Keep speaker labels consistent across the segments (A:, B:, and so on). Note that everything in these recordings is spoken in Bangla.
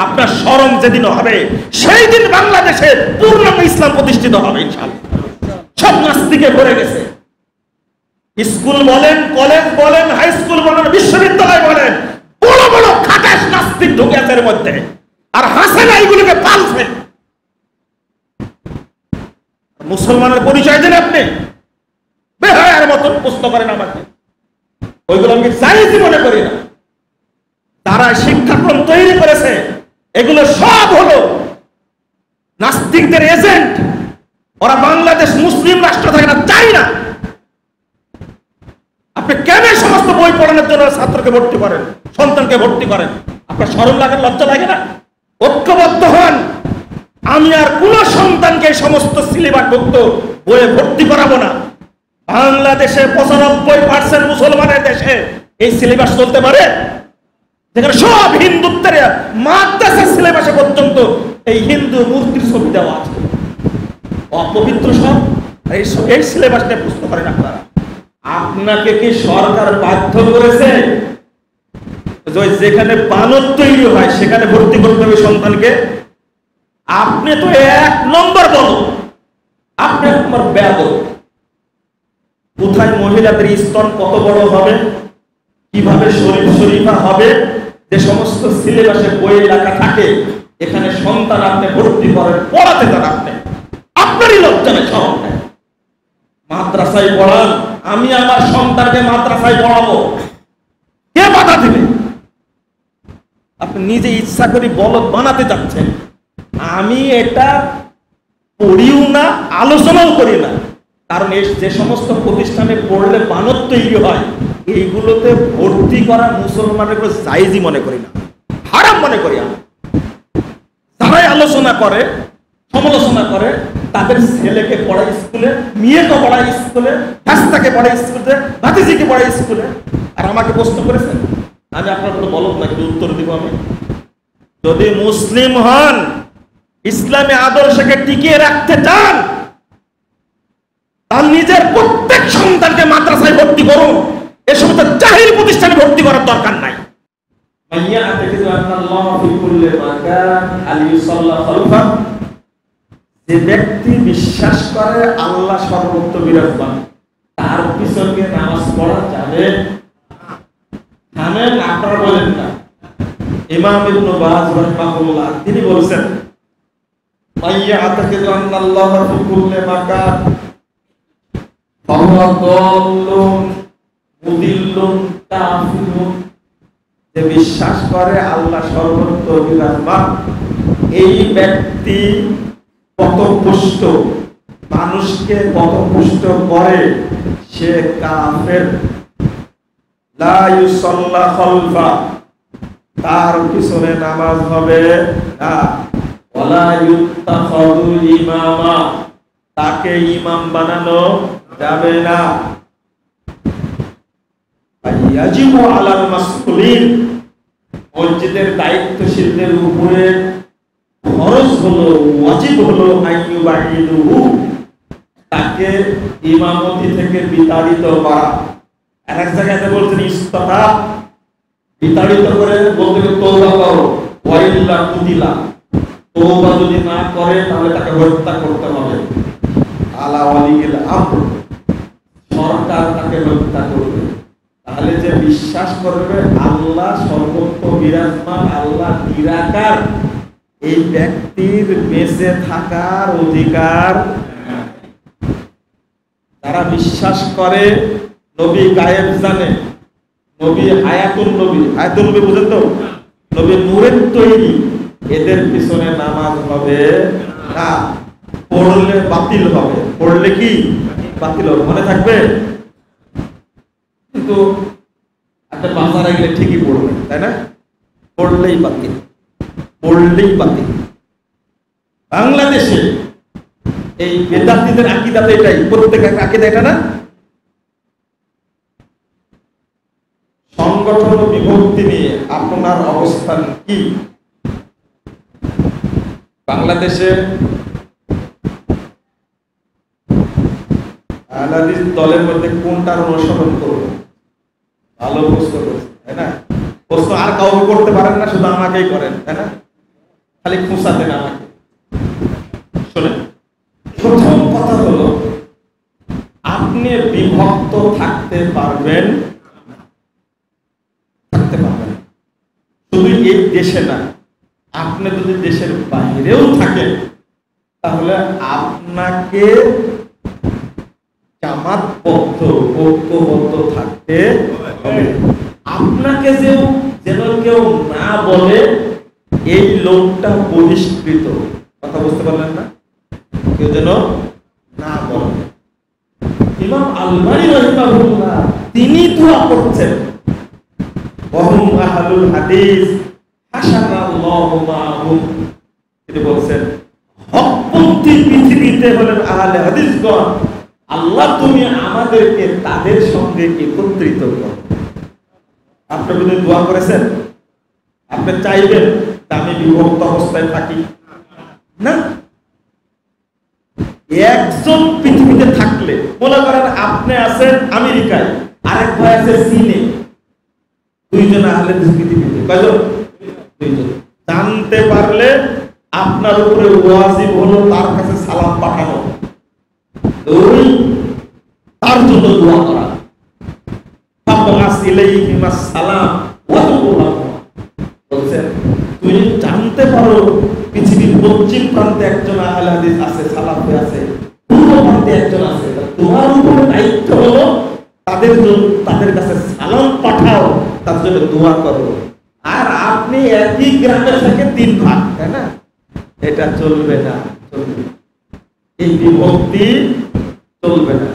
A: আপনার শরম যেদিন হবে সেই দিন বাংলাদেশে পূর্ণাঙ্গ ইসলাম প্রতিষ্ঠিত হবে ইনশাআল্লাহ। সব নাস্তিকে ভরে গেছে। স্কুল বলেন, কলেজ বলেন, হাই স্কুল বলেন, বিশ্ববিদ্যালয় বলেন, বড় বড় খাটাস নাস্তিক ঢুকেছে এর মধ্যে, আর হাসে না এইগুলোকে পালছে। মুসলমানের পরিচয় দেন আপনি, বেহায়ার মতন প্রশ্ন করেন আমাকে। ওইগুলো আমি জায়েজই মনে করি না। তারা শিক্ষাক্রম তৈরি করেছে, এগুলো সব হলো নাস্তিকদের এজেন্ট। ওরা বাংলাদেশ মুসলিম রাষ্ট্র থাকে না, চাই না। আপনি কেন সমস্ত বই পড়ানোর জন্য ছাত্রকে ভর্তি করেন, সন্তানকে ভর্তি করেন? আপনার শরম লাগে, লজ্জা লাগে না? ঐক্যবদ্ধ হন। আমি আর কোন সন্তানকে সমস্ত সিলেবাসভুক্ত বইয়ে ভর্তি করাবো না। বাংলাদেশে 95% মুসলমানের দেশে এই সিলেবাস চলতে পারে, যেখানে সব হিন্দুত্বের মাদ্রাসা সিলেবাসে পর্যন্ত এই হিন্দু মূর্তির ছবি দেওয়া আছে, অপবিত্র সব। এই সিলেবাস নিয়ে প্রশ্ন করেন আপনারা। আপনাকে কি সরকার বাধ্য করেছে যেখানে বানর তৈরি হয় সেখানে ভর্তি করতে হবে সন্তানকে? আপনি তো 1 নম্বর বলো, আপনি আমার বেয়াদব। কোথায় মহিলাদের স্তন কত বড় হবে, কিভাবে শরীফ শরীফা হবে, যে সমস্ত সিলেবাসে বইয়ে লেখা থাকে, এখানে সন্তান আপনি ভর্তি করেন, পড়াতে চান আপনি? আপনারই লজ্জা নেই, সব মাদ্রাসায় পড়ান। আমি আমার সন্তানকে মাদ্রাসায় পড়াবো, কে বাধা দিবে? আপনি নিজে ইচ্ছা করে বলদ বানাতে যাচ্ছেন। আমি এটা পড়িও না, আলোচনাও করি না, কারণ যে সমস্ত প্রতিষ্ঠানে পড়লে বানর তৈরি হয়, এইগুলোতে ভর্তি করা মুসলমানের জায়েজই মনে করি না, হারাম মনে করি। যারাই আলোচনা করে, সমালোচনা করে, তাদের ছেলেকে পড়ায় স্কুলে, মেয়েকে পড়ায় স্কুলে, হাস্তাকে পড়ায় স্কুলে, ভাতিজিকে পড়ায় স্কুলে, আর আমাকে প্রশ্ন করেছেন। আমি আপনার কোনো বলব না, কি উত্তর দিব আমি? যদি মুসলিম হন, ইসলামী আদর্শকে টিকিয়ে রাখতে চান, তার নিজের প্রত্যেক সন্তানকে মাদ্রাসায় ভর্তি করুন। এ সমস্ত জাহিল প্রতিষ্ঠানে ভর্তি করার দরকার নাই। যে ব্যক্তি বিশ্বাস করে আল্লাহ সর্বত্র বিরাজমান, তার পিছনে নামাজ পড়া যাবে? থামেন, আপনারা বলেন না। ইমাম ইবনে বাজ রাহিমাহুল্লাহ তিনি বলেছেন, মাইয়া আতাকিদু আন্নাল্লাহ ফি কুল্লি মাকান ফাহুয়া দাল্লুন মুদিল্লুন কাফিরুন। যে বিশ্বাস করে আল্লাহ সর্বত্র বিরাজমান, এই ব্যক্তি পথভ্রষ্ট, মানুষকে পথভ্রষ্ট করে, সে কাফের। লা ইউসাল্লা খালফা, তার পিছনে নামাজ হবে না। ওয়ালা ইউত্তাখাযু ইমামা, তাকে ইমাম বানানো যাবে না। ইয়াজিবু আলাল মাসউলিন, মসজিদের দায়িত্বশীলদের উপরে ফরজ হলো, ওয়াজিব হলো, আইয়ুবাইদুহু, তাকে ইমামতি থেকে বিতাড়িত করা। আরেক জায়গায় বলছেন ইস্তাতা, বিতাড়িত করে বলতে তওবা করো, ওয়াইল্লা কুতিলা, তওবা যদি না করে তাহলে তাকে হত্যা করতে হবে। আলা ওয়ালিল আমর, সরকার তাকে হত্যা করবে। তাহলে যে বিশ্বাস করবে আল্লাহ সর্বত্র বিরাজমান, আল্লাহ নিরাকার, এই ব্যক্তির বেঁচে থাকার অধিকার। যারা বিশ্বাস করে নবী গায়েব জানে, নবী হায়াতুল নবী, হায়াতুল নবী বুঝেন তো, নবী নূরের তৈরি, এদের পিছনে নামাজ হবে না। পড়লে বাতিল হবে, পড়লে কি বাতিল হবে, মনে থাকবে। কিন্তু একটা বাজারে গেলে ঠিকই পড়বে, তাই না? পড়লেই বাতিল, পড়লেই বাতিল। বাংলাদেশে এই বেদাতীদের আকীদাতে এটাই, প্রত্যেকের আকীদা এটা না। সংগঠন বিভক্তি নিয়ে আপনার অবস্থান কি? বাংলাদেশে আলাদিস দলের মধ্যে কোনটার অনুসরণ করব? ভালো প্রশ্ন করছে, তাই না? প্রশ্ন আর কাউকে করতে পারেন না, শুধু আমাকেই করেন, তাই না? খালি খুঁচাতেন আমাকে। শোনেন, প্রথম কথা হলো আপনি বিভক্ত থাকতে পারবেন শুধু এই দেশে না, আপনি যদি দেশের বাইরেও থাকেন তাহলে আপনাকে জামাতবদ্ধ ঐক্যবদ্ধ থাকতে হবে। আপনাকে যেন কেউ না বলে এই লোকটা বহিষ্কৃত, কথা বুঝতে পারলেন না? কেউ যেন না বলে। ইমাম আলবানী রাহিমাহুল্লাহ তিনি দোয়া করছেন, ওয়াহুম আহলুল হাদিস হাশানাল্লাহু মাআহুম। তিনি বলছেন হকপন্থী পৃথিবীতে হলেন আহলে হাদিসগণ, আল্লাহ তুমি আমাদেরকে তাদের সঙ্গে একত্রিত করো। আপনি যদি দোয়া করেছেন, আপনি চাইবেন আমি বিভক্ত অবস্থায় থাকি না। একজন পৃথিবীতে থাকলে, মনে করেন আপনি আছেন আমেরিকায়, আরেক ভাই আছে চীনে, দুইজন আহলে হাদিস পৃথিবীতে, কয়জন? দুইজন। জানতে পারলে আপনার উপরে ওয়াজিব হলো তার কাছে সালাম পাঠানো, দুই তার জন্য দোয়া করা। ফাবাস ইলাইহিমাস সালাম ওয়া তুকুল্লাহু। বলছেন তুমি জানতে পারো পৃথিবীর পশ্চিম প্রান্তে একজন আহলে হাদিস আছে, সালাফি আছে, পূর্ব প্রান্তে একজন আছে, তোমার উপরে দায়িত্ব হলো তাদের কাছে সালাম পাঠাও, তার জন্য দোয়া করো। আর আপনি একই গ্রামে থেকে 3 ভাগ, তাই না? এটা চলবে না, চলবে এই বিভক্তি চলবে না।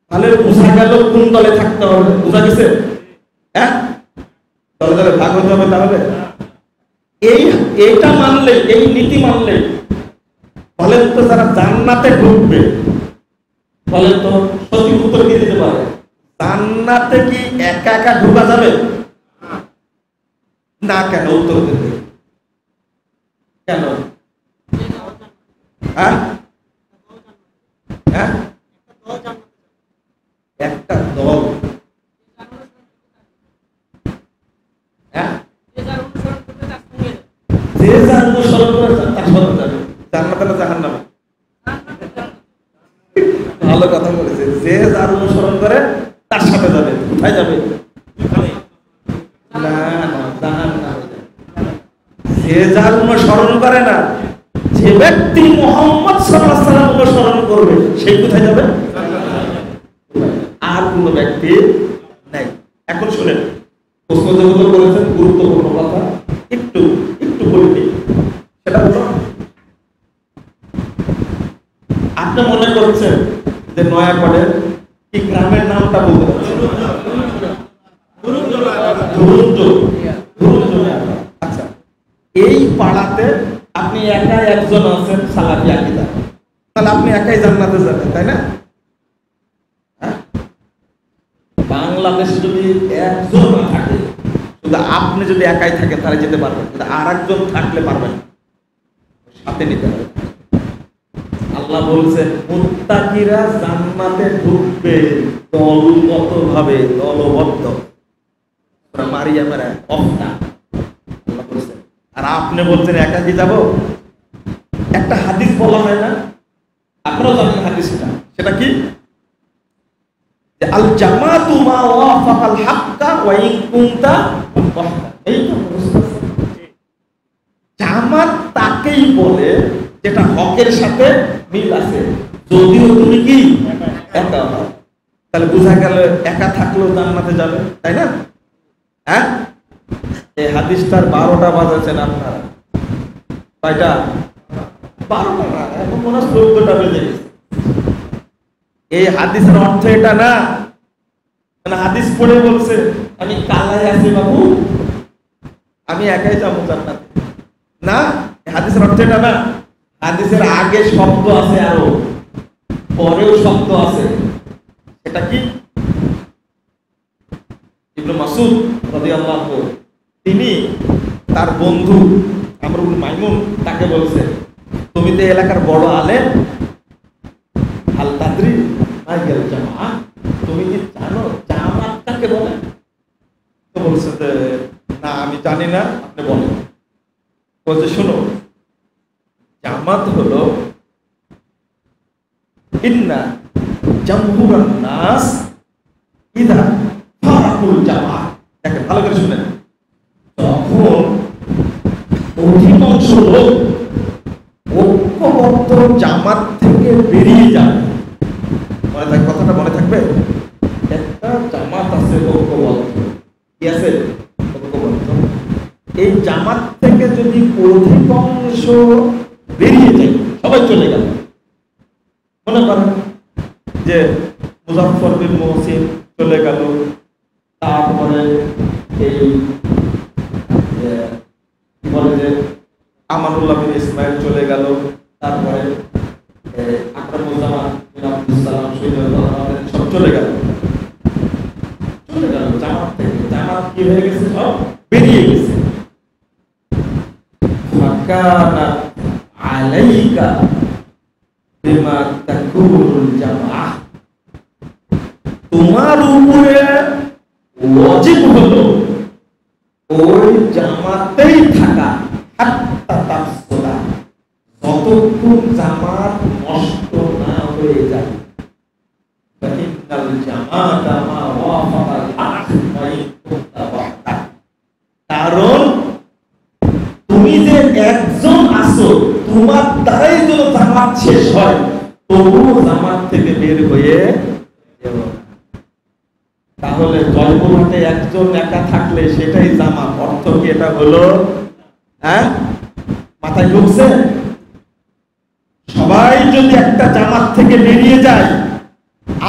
A: তাহলে বোঝা গেল কোন দলে থাকতে হবে, বোঝা গেছে? হ্যাঁ, দলে দলে ভাগ হতে হবে। তাহলে এইটা মানলে, এই নীতি মানলে বলেন তো যারা জান্নাতে ঢুকবে, বলেন তো সঠিক উত্তর কি দিতে পারে? জান্নাতে কি একা একা ঢোকা যাবে না? কেন? উত্তর দেবে কেন? হ্যাঁ হ্যাঁ, একটা দল, হ্যাঁ, যে যার অনুসরণ করে তার সাথে যাবে জান্নাতে না জাহান্নামে? ভালো কথা বলেছে, যে যার অনুসরণ করে তার সাথে যাবে। কোথায় যাবে? না না, জাহান্নামে। যে যার অনুসরণ করে না, যে ব্যক্তি মুহাম্মদ সাল্লাল্লাহু আলাইহি ওয়াসাল্লাম অনুসরণ করবে সেই কোথায় যাবে? আর কোন ব্যক্তি নাই। এখন শুনেন, প্রশ্ন যেগুলো করেছেন গুরুত্বপূর্ণ কথা, একটু বলি। সেটা হলো আপনি মনে করছেন যে নয়াগড়ের কি গ্রামের নামটা বলতে পারছেন? আচ্ছা, এই পাড়াতে আপনি একাই একজন আছেন সালাফি আকীদা, তাহলে আপনি একাই জান্নাতে যাবেন, তাই না? বাংলাদেশে যদি একজন না থাকে, শুধু আপনি যদি একাই থাকেন তাহলে যেতে পারবেন, কিন্তু আর একজন থাকলে পারবেন, সাথে নিতে হবে। আল্লাহ বলছেন মুত্তাকিরা জান্নাতে ঢুকবে দলগতভাবে, দলবদ্ধ। মারিয়ামের অফটা আল্লাহ বলছেন, আর আপনি বলছেন একাকি যাব। একটা হাদিস বলা হয় না, আপনারাও জানেন হাদিসটা, সেটা কি? আল জামাতু মা ওয়াফাকাল হাক্কা ওয়া ইন কুনতা ওয়াহদা। এই তো জামাত তাকেই বলে যেটা হকের সাথে মিল আছে, যদিও তুমি কি একা হও। তাহলে বোঝা গেল একা থাকলেও জান্নাতে যাবে, তাই না? হ্যাঁ, এই হাদিসটার 12টা বাজাচ্ছেন আপনারা। কয়টা? 12টা না, এখন মনে হয় 14টা বেজে গেছে। এই হাদিসের অর্থ এটা না, মানে হাদিস পড়ে বলছে আমি কালাই আছি বাবু, আমি একাই যাবো জান্নাতে। না, হাদিসের অর্থ এটা না। হাদিসের আগে শব্দ আছে, আরো পরেও শব্দ আছে। এটা কি? ইবনে মাসউদ রাদিয়াল্লাহু, তিনি তার বন্ধু আমর ইবনে মাইমুন তাকে বলছে, তুমি তো এলাকার বড় আলেম, হাল তাদরি মা হিয়াল জামাআহ, তুমি কি জানো জামাত কাকে বলে? তো বলছে যে না আমি জানি না, আপনি বলেন। বলছে শোনো, জামাত হলো ইন্না জামহুরান নাস ইদা ফারাকুল জামাত। দেখেন ভালো করে শুনেন, তখন অধিকাংশ লোক ঐক্যবদ্ধ জামাত থেকে বেরিয়ে যাবে। মনে থাকবে কথাটা, মনে থাকবে। একটা জামাত আছে ঐক্যবদ্ধ, কি আছে ঐক্যবদ্ধ, এই জামাত থেকে যদি অধিকাংশ বেরিয়ে যায়, সবাই চলে গেল, মনে করেন যে মুজাফফর বিন মুহসিন চলে গেল, তারপরে এই বলে যে আমানুল্লাহ বিন ইসমাইল চলে গেল, তারপরে আকরামুজ্জামান বিন আব্দুস সালাম সব চলে গেল জামাত থেকে। জামাত কি হয়ে গেছে, সব বেরিয়ে গেছে। ফাকানা আলাইকা বিমা তাকুলুল জামাআহ, তোমার উপরে ওয়াজিব হলো ওই জামাতেই থাকা, হাত্তা তাফসুলা, যতক্ষণ জামাত নষ্ট না হয়ে যায়। ফাইনাল জামাতা মা ওয়াফাকাল হক ওয়া ইন কুনতা ওয়াহদাক, কারণ তুমি যে একজন আছো, তোমার দ্বারাই যদি জামাত শেষ হয়, তবুও জামাত থেকে বের হয়ে যেও না। তাহলে জয়পুরহাটে একজন একা থাকলে সেটাই জামাত, অর্থ কি এটা হলো? হ্যাঁ, মাথায় ঢুকছে? সবাই যদি একটা জামাত থেকে বেরিয়ে যায়,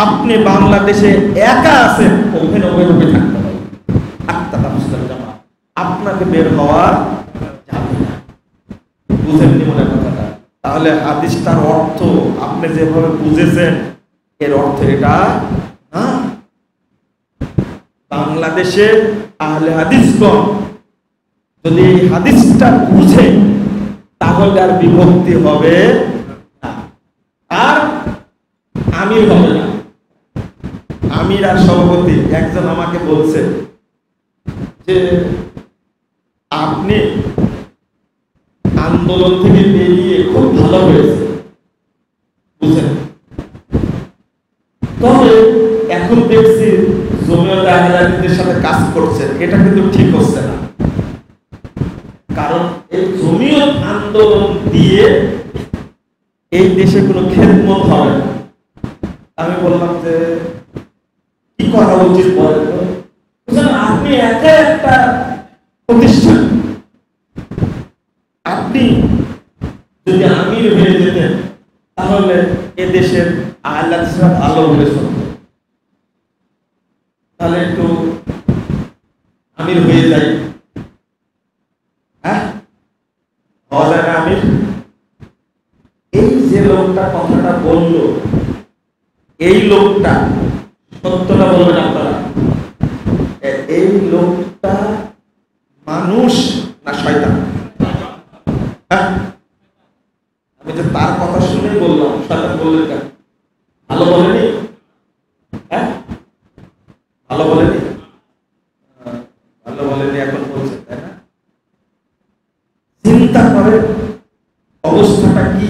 A: আপনি বাংলাদেশে একা আছেন, ওখানে ওভাবে থাকতে হবে। জামাত আপনাকে বের হওয়া যাবে না। বুঝেননি মনে কথাটা? তাহলে হাদিসটার অর্থ আপনি যেভাবে বুঝেছেন, এর অর্থ এটা না। বাংলাদেশে আহলে হাদিসগণ যদি এই হাদিসটা বুঝে, তাহলে আর বিভক্তি হবে না, আর আমির হবে না। আমির আর সভাপতি। একজন আমাকে বলছে যে আপনি আন্দোলন থেকে বেরিয়ে খুব ভালো হয়েছে, বুঝলেন, তবে এখন দেখছি জমিয়ত আহলে হাদিসের সাথে কাজ করছেন, এটা কিন্তু ঠিক হচ্ছে না। কারণ এই জমিয়ত আন্দোলন দিয়ে এই দেশে কোনো খেদমত হবে না। আমি বললাম যে কি করা উচিত বলেন তো? আপনি একা একটা প্রতিষ্ঠান, আপনি যদি আমির হয়ে যেতেন, তাহলে এ দেশের আহলে হাদিসরা ভালো হয়ে চলত। তাহলে একটু আমির হয়ে যাই। হ্যাঁ, হওয়া যায় না আমির? এই যে লোকটা কথাটা বলল, এই লোকটা, সত্যটা বলবেন আপনারা, এই লোকটা মানুষ না শয়তান? হ্যাঁ, আমি যে তার কথা শুনে বললাম শয়তান বললেন কেন? ভালো বলেনি? হ্যাঁ, ভালো বলেনি? ভালো বলেনি, এখন বলছেন, তাই না? চিন্তা করে অবস্থাটা কি।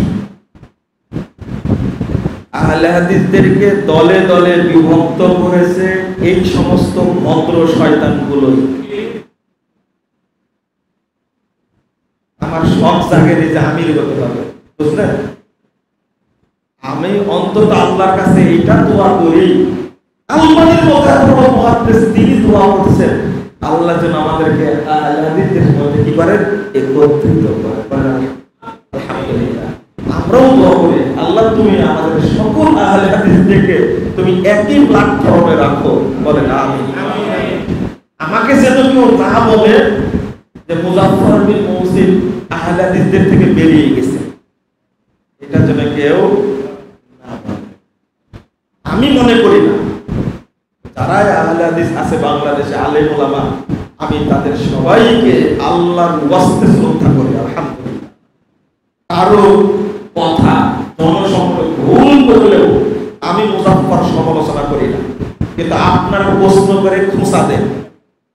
A: আহলে হাদিসদেরকে দলে দলে বিভক্ত করেছে এই সমস্ত ভদ্র শয়তানগুলোই। আমার সব জায়গায় যে আমির হতে হবে, বুঝলেন? আমি অন্তত আল্লাহর কাছে এইটা দোয়া করি, আলমানের মুহাদ্দিস তিনি দোয়া করছেন, আল্লাহ যেন আমাদেরকে আহলে হাদিসদের মধ্যে কি করেন, একত্রিত করেন। আলহামদুলিল্লাহ, আমরাও দোয়া করি, আল্লাহ তুমি আমাদের সকল আহলে হাদিসদেরকে তুমি একই প্ল্যাটফর্মে রাখো, বলেন আমিন। আমাকে যেন কেউ না বলে যে মুজাফফর বিন মুহসিন আহলে হাদিসদের থেকে বেরিয়ে গেছে, এটা যেন কেউ না বলে। আমি মনে করি না, যারা আহলে হাদিস আছে বাংলাদেশে, আলেম ওলামা, আমি তাদের সবাইকে আল্লাহর ওয়াস্তে শ্রদ্ধা করি, আলহামদুলিল্লাহ। কারো কথা জনসম্পর্কে ভুল করলেও আমি মুজাফফর সমালোচনা করি না, কিন্তু আপনারা প্রশ্ন করে খোঁচা দেন,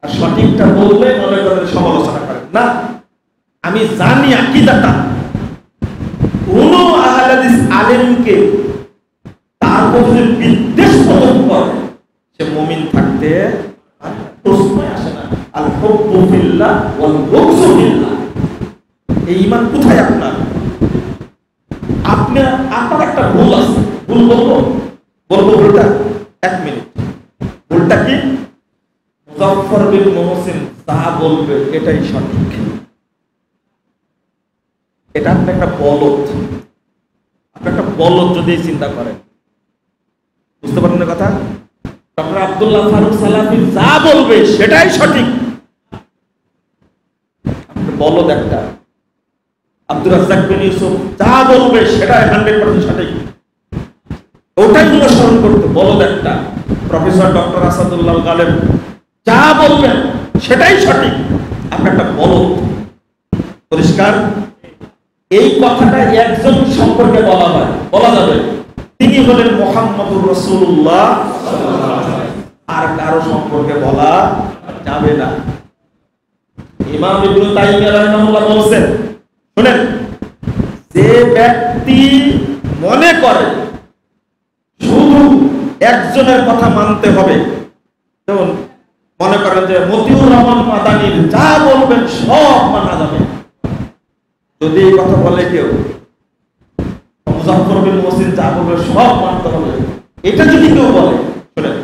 A: আর সঠিকটা বললে মনে করেন সমালোচনা করেন না। আমি জানি আকীদাটা কোন আহলে হাদিস আলেমকে তার প্রতি বিদ্বেষ পোষণ করে সে মুমিন থাকতে প্রশ্নই আসে না। আল হুব্বু ফিল্লাহ ওয়াল বুগযু ফিল্লাহ। এই ঈমান কোথায় আপনার? আপনার একটা ভুল আছে। ভুল বলবো ভুলটা 1 মিনিট। ভুলটা কি? মুজাফফর বিন মুহসিন যা বলবে এটাই সঠিক। এটা আপনি একটা বলদ। আপনি একটা বলদ যদি চিন্তা করেন, বুঝতে পারেন না কথা? ডক্টর আব্দুল্লাহ ফারুক সালাফি যা বলবে সেটাই সঠিক। আপনি বলদ একটা। আব্দুর রাজ্জাক বিন ইউসুফ যা বলবে সেটাই 100% সঠিক, ওটাই অনুসরণ করতে বলদ একটা। প্রফেসর ডক্টর আসাদুল্লাহ গালেব যা বলবেন সেটাই সঠিক, আপনি একটা বলদ। পরিষ্কার? এই কথাটা একজন সম্পর্কে বলা যাবে, তিনি হলেন মুহাম্মদুর রাসূলুল্লাহ, আর কারো সম্পর্কে বলা যাবে না। ইমাম ইবনে তাইমিয়া রাহিমাহুল্লাহ বলেছেন, শুনেন, যে ব্যক্তি মনে করে শুধু একজনের কথা মানতে হবে, যেমন মনে করেন যে মতিউর রহমান মাদানির যা বলবেন সব মানা যাবে, যদি এই কথা বলে কেউ মুজাফফর বিন মুহসিন যা বলবে সব মানতে হবে, এটা যদি কেউ বলে, শুনেন,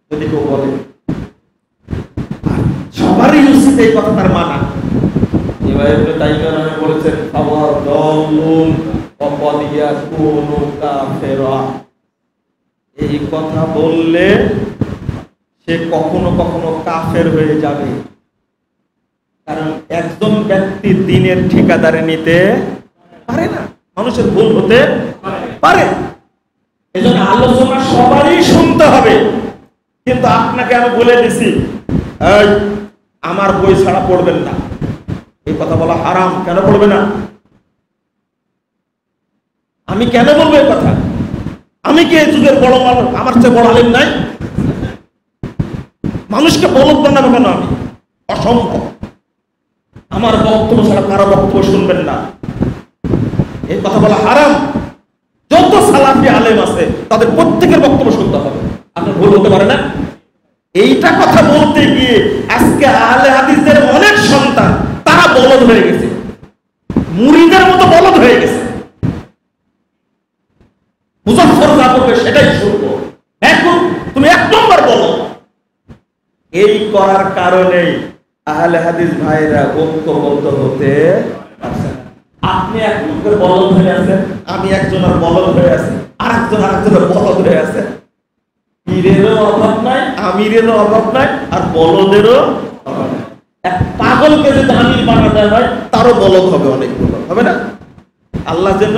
A: যদি কেউ বলে সবারই উচিত এই কথা তার মানা। এবার ইবনে তাইমিয়া রাহিমাহুল্লাহ বলেছেন, আবার দলুন অপদিয়া কুনু কাফেরা। এই কথা বললে সে কখনো কখনো কাফের হয়ে যাবে, কারণ একজন ব্যক্তি দ্বীনের ঠিকাদারি নিতে পারে না, মানুষের ভুল হতে পারে। এজন্য আলোচনা সবারই শুনতে হবে। কিন্তু আপনাকে আমি বলে দিছি, এই আমার বই ছাড়া পড়বেন না, এই কথা বলা হারাম। কেন পড়বে না? আমি কেন বলবো এই কথা? আমি কি এই যুগের বড় মানুষ? আমার চেয়ে বড় আলেম নাই? মানুষকে বলব না কেন? আমি অসম্ভব। আমার বক্তব্য ছাড়া কারো বক্তব্য শুনবেন না, এই কথা বলা হারাম। যত সালাফি আলেম আছে তাদের প্রত্যেকের বক্তব্য শুনতে হবে। আপনার ভুল হতে পারে না? এইটা কথা বলতে গিয়ে আজকে আহলে হাদিসদের অনেক সন্তান তারা বলদ হয়ে গেছে, মুরিদের মতো বলদ হয়ে গেছে। মুজাফফর যা বলবে সেটাই শুনবো, এখন তুমি 1 নম্বর বলো। এই করার কারণেই আহলে হাদিস ভাইরা ঐক্যবদ্ধ হতে পারছে না। আপনি এক লোকের বলদ হয়ে আছেন, আমি একজনের বলদ হয়ে আছি, আরেকজনের বলদ হয়ে আছে। পীরেরও অভাব নাই, আমিরেরও অভাব নাই, আর বলদেরও অভাব নাই। এক পাগলকে যদি আমির বানাতে হয় তারও বলদ হবে অনেকগুলো, হবে না? আল্লাহ যেন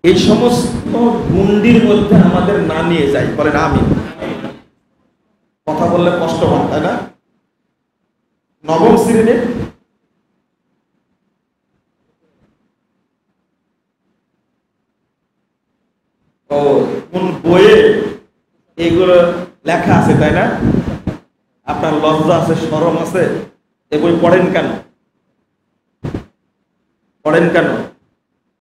A: এই সমস্ত গুন্ডির মধ্যে আমাদের না নিয়ে যায়, বলেন আমিন। কথা বললে কষ্ট হয়, তাই না? নবম শ্রেণী কোন বইয়ে এগুলো লেখা আছে, তাই না? আপনার লজ্জা আছে, শরম আছে, এ বই পড়েন কেন?